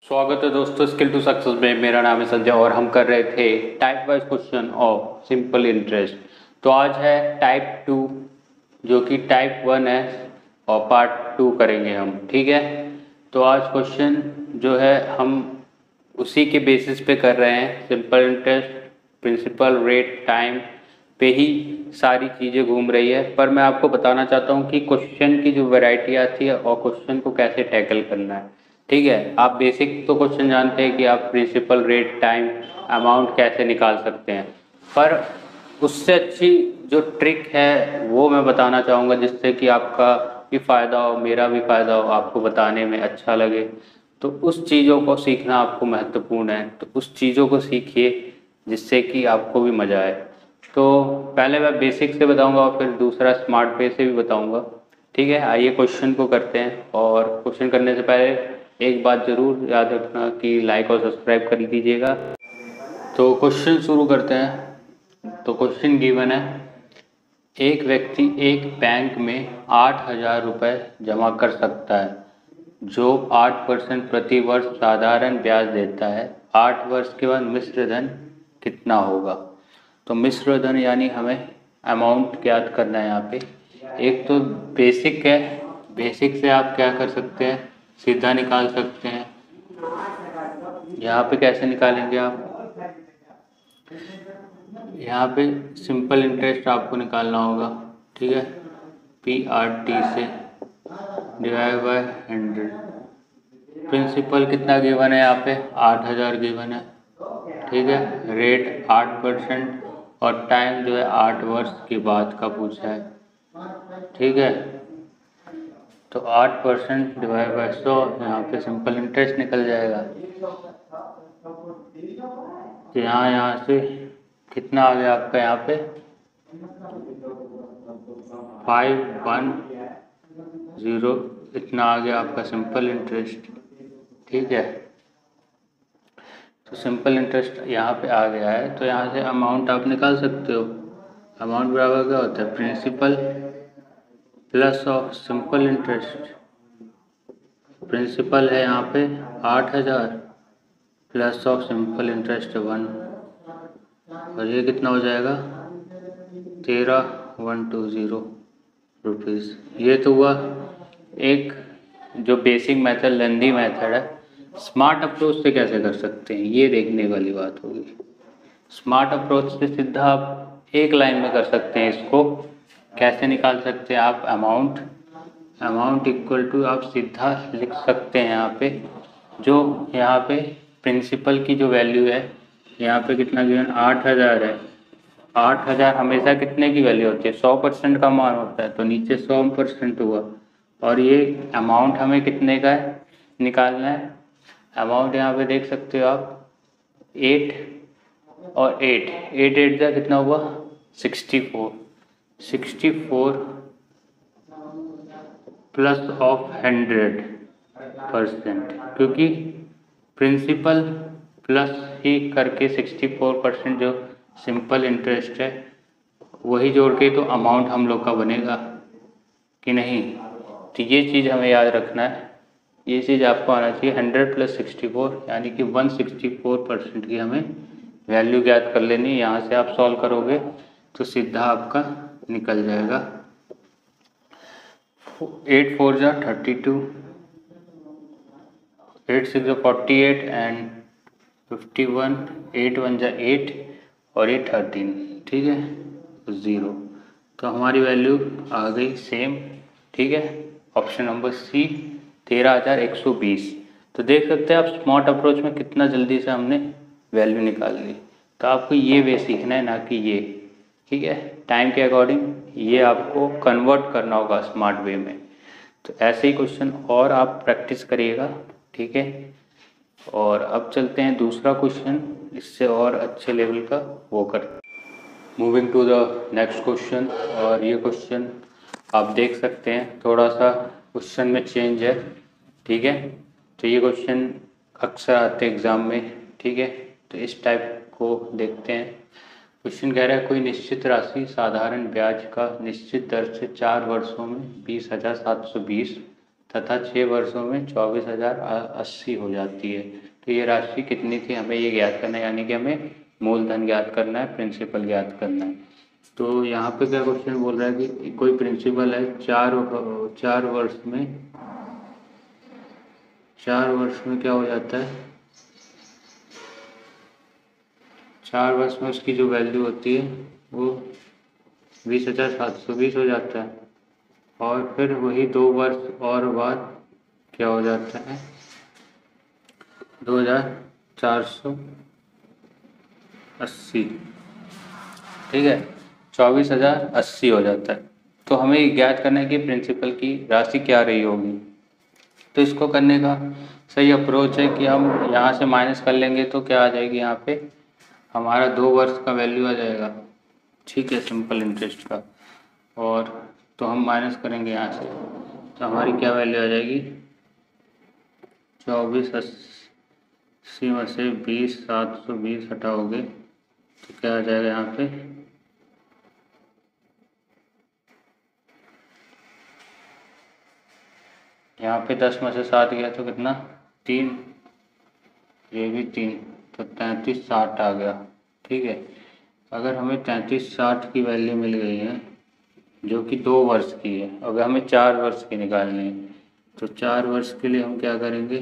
स्वागत है दोस्तों स्किल टू सक्सेस में। मेरा नाम है संजय और हम कर रहे थे type wise question of simple interest. तो आज है टाइप 2 जो कि टाइप 1 है और पार्ट 2 करेंगे हम। ठीक है, तो आज क्वेश्चन जो है हम उसी के बेसिस पे कर रहे हैं। Simple interest, principal, rate, time पे ही सारी चीज़ें घूम रही है। पर मैं आपको बताना चाहता हूँ कि क्वेश्चन की जो वैरायटी आती है और क्वेश्चन को कैसे टैकल करना है। ठीक है, आप बेसिक तो क्वेश्चन जानते हैं कि आप प्रिंसिपल, रेट, टाइम, अमाउंट कैसे निकाल सकते हैं, पर उससे अच्छी जो ट्रिक है वो मैं बताना चाहूँगा जिससे कि आपका भी फ़ायदा हो, मेरा भी फ़ायदा हो, आपको बताने में अच्छा लगे। तो उस चीज़ों को सीखना आपको महत्वपूर्ण है, तो उस चीज़ों को सीखिए जिससे कि आपको भी मज़ा आए। तो पहले मैं बेसिक से बताऊंगा और फिर दूसरा स्मार्ट वे से भी बताऊंगा। ठीक है, आइए क्वेश्चन को करते हैं। और क्वेश्चन करने से पहले एक बात ज़रूर याद रखना कि लाइक और सब्सक्राइब कर दीजिएगा। तो क्वेश्चन शुरू करते हैं। तो क्वेश्चन गिवन है, एक व्यक्ति एक बैंक में 8,000 रुपये जमा कर सकता है जो 8% प्रति वर्ष साधारण ब्याज देता है। 8 वर्ष के बाद मिश्र धन कितना होगा? तो मिश्र धन यानी हमें अमाउंट ज्ञात करना है यहाँ पे। एक तो बेसिक है, बेसिक से आप क्या कर सकते हैं, सीधा निकाल सकते हैं। यहाँ पे कैसे निकालेंगे आप? यहाँ पे सिंपल इंटरेस्ट आपको निकालना होगा। ठीक है, PRT से डिवाइड बाय 100। प्रिंसिपल कितना गिवन है यहाँ पे? 8,000 गिवन है। ठीक है, रेट 8% और टाइम जो है 8 वर्ष के बाद का पूछा है। ठीक है, तो 8% डिवाइड बाय 100, यहाँ पे सिंपल इंटरेस्ट निकल जाएगा। तो यहाँ से कितना आ गया आपका? यहाँ पे 510 इतना आ गया आपका सिंपल इंटरेस्ट। ठीक है, तो सिंपल इंटरेस्ट यहाँ पे आ गया है। तो यहाँ से अमाउंट आप निकाल सकते हो। अमाउंट बराबर क्या होता है? Principal plus of simple interest. Principal है यहाँ पे 8,000 प्लस ऑफ सिंपल इंटरेस्ट 1, और ये कितना हो जाएगा? 13,120 रुपीज़। ये तो हुआ एक जो बेसिक मेथड, लेंदी मेथड है। स्मार्ट अप्रोच से कैसे कर सकते हैं ये देखने वाली बात होगी। स्मार्ट अप्रोच से सीधा आप एक लाइन में कर सकते हैं। इसको कैसे निकाल सकते हैं आप? अमाउंट इक्वल टू आप सीधा लिख सकते हैं यहाँ पे, जो यहाँ पे प्रिंसिपल की जो वैल्यू है, यहाँ पे कितना गिवन? 8,000 है। 8,000 हमेशा कितने की वैल्यू होती है? 100% का मान होता है, तो नीचे 100% हुआ। और ये अमाउंट हमें कितने का है निकालना है? अमाउंट यहाँ पे देख सकते हो आप, 8 और 8, 8 जा कितना हुआ? 64 प्लस ऑफ 100%, क्योंकि प्रिंसिपल प्लस ही करके 64% जो सिंपल इंटरेस्ट है वही जोड़ के तो अमाउंट हम लोग का बनेगा कि नहीं। तो ये चीज़ हमें याद रखना है, ये चीज़ आपको आना चाहिए। 100 प्लस 64 यानी कि 164% की हमें वैल्यू ज्ञात कर लेनी है। यहाँ से आप सॉल्व करोगे तो सीधा आपका निकल जाएगा। 8 4 जा 32, 8 6 जा 48 एंड 51, 8 1 जा 8 और 8 13। ठीक है, 0। तो हमारी वैल्यू आ गई सेम। ठीक है, ऑप्शन नंबर सी 13,120। तो देख सकते हैं आप स्मार्ट अप्रोच में कितना जल्दी से हमने वैल्यू निकाल ली। तो आपको ये वे सीखना है, ना कि ये। ठीक है, टाइम के अकॉर्डिंग ये आपको कन्वर्ट करना होगा स्मार्ट वे में। तो ऐसे ही क्वेश्चन और आप प्रैक्टिस करिएगा। ठीक है, और अब चलते हैं दूसरा क्वेश्चन, इससे और अच्छे लेवल का वो कर। Moving to the next question, और ये क्वेश्चन आप देख सकते हैं थोड़ा सा क्वेश्चन में चेंज है। ठीक है, तो ये क्वेश्चन अक्सर आते हैं एग्ज़ाम में। ठीक है, तो इस टाइप को देखते हैं। क्वेश्चन कह रहा है, कोई निश्चित राशि साधारण ब्याज का निश्चित दर से 4 वर्षों में 20,720 तथा 6 वर्षों में 24,080 हो जाती है। तो ये राशि कितनी थी हमें ये ज्ञात करना है, यानी कि हमें मूलधन ज्ञात करना है, प्रिंसिपल ज्ञात करना है। तो यहाँ पे क्या क्वेश्चन बोल रहा है कि कोई प्रिंसिपल है 4 वर्ष में क्या हो जाता है, 4 वर्ष में उसकी जो वैल्यू होती है वो 20,720 हो जाता है। और फिर वही 2 वर्ष और बाद क्या हो जाता है, 2,480, ठीक है, 24,080 हो जाता है। तो हमें ज्ञात करना है कि प्रिंसिपल की राशि क्या रही होगी। तो इसको करने का सही अप्रोच है कि हम यहाँ से माइनस कर लेंगे तो क्या आ जाएगी, यहाँ पे हमारा 2 वर्ष का वैल्यू आ जाएगा, ठीक है, सिंपल इंटरेस्ट का। और तो हम माइनस करेंगे यहाँ से, तो हमारी क्या वैल्यू आ जाएगी, 2480 में से 20,720 हटाओगे तो क्या आ जाएगा यहाँ पे, यहाँ पे 10 में से 7 गया तो कितना, 3, ये भी 3, तो 3360 आ गया, ठीक है। अगर हमें 3360 की वैल्यू मिल गई है जो कि 2 वर्ष की है, अगर हमें 4 वर्ष की निकालनी है तो 4 वर्ष के लिए हम क्या करेंगे,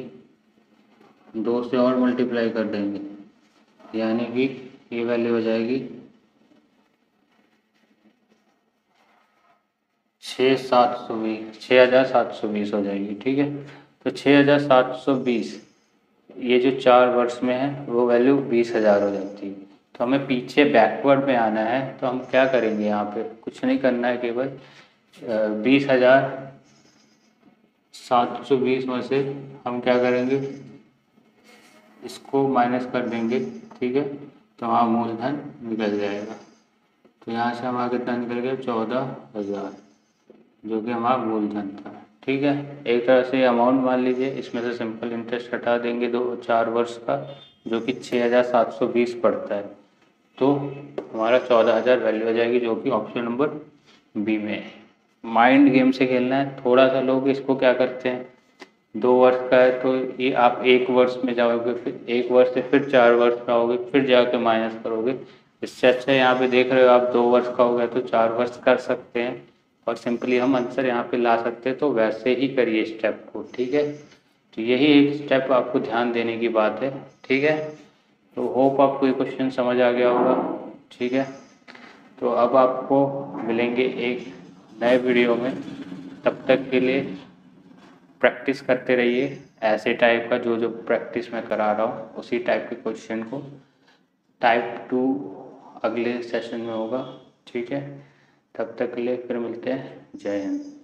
2 से और मल्टीप्लाई कर देंगे, यानी कि ये वैल्यू हो जाएगी 6,720 हो जाएगी, ठीक है। तो 6,720 ये जो 4 वर्ष में है वो वैल्यू 20,000 हो जाती है। तो हमें पीछे बैकवर्ड में आना है, तो हम क्या करेंगे, यहाँ पे कुछ नहीं करना है, केवल 20,720 में से हम क्या करेंगे, इसको माइनस कर देंगे, ठीक है। तो वहाँ मूलधन निकल जाएगा। तो यहाँ से हमारा कितना निकल गया, 14,000, जो कि हमारा मूलधन था, ठीक है। एक तरह से अमाउंट मान लीजिए, इसमें से सिंपल इंटरेस्ट हटा देंगे 4 वर्ष का, जो कि 6,720 पड़ता है। तो हमारा 14,000 वैल्यू आ जाएगी, जो कि ऑप्शन नंबर बी में है। माइंड गेम से खेलना है थोड़ा सा। लोग इसको क्या करते हैं, 2 वर्ष का है तो ये आप 1 वर्ष में जाओगे, फिर 1 वर्ष से फिर 4 वर्ष का होगे, फिर जाके माइनस करोगे। इससे अच्छा यहाँ पे देख रहे हो आप 2 वर्ष का हो गया तो 4 वर्ष कर सकते हैं और सिंपली हम आंसर यहाँ पे ला सकते हैं। तो वैसे ही करिए स्टेप को, ठीक है। तो यही एक स्टेप आपको ध्यान देने की बात है, ठीक है। तो होप आपको ये क्वेश्चन समझ आ गया होगा, ठीक है। तो अब आपको मिलेंगे एक नए वीडियो में, तब तक के लिए प्रैक्टिस करते रहिए ऐसे टाइप का, जो प्रैक्टिस मैं करा रहा हूँ उसी टाइप के क्वेश्चन को। टाइप 2 अगले सेशन में होगा, ठीक है। तब तक के लिए फिर मिलते हैं, जय हिंद।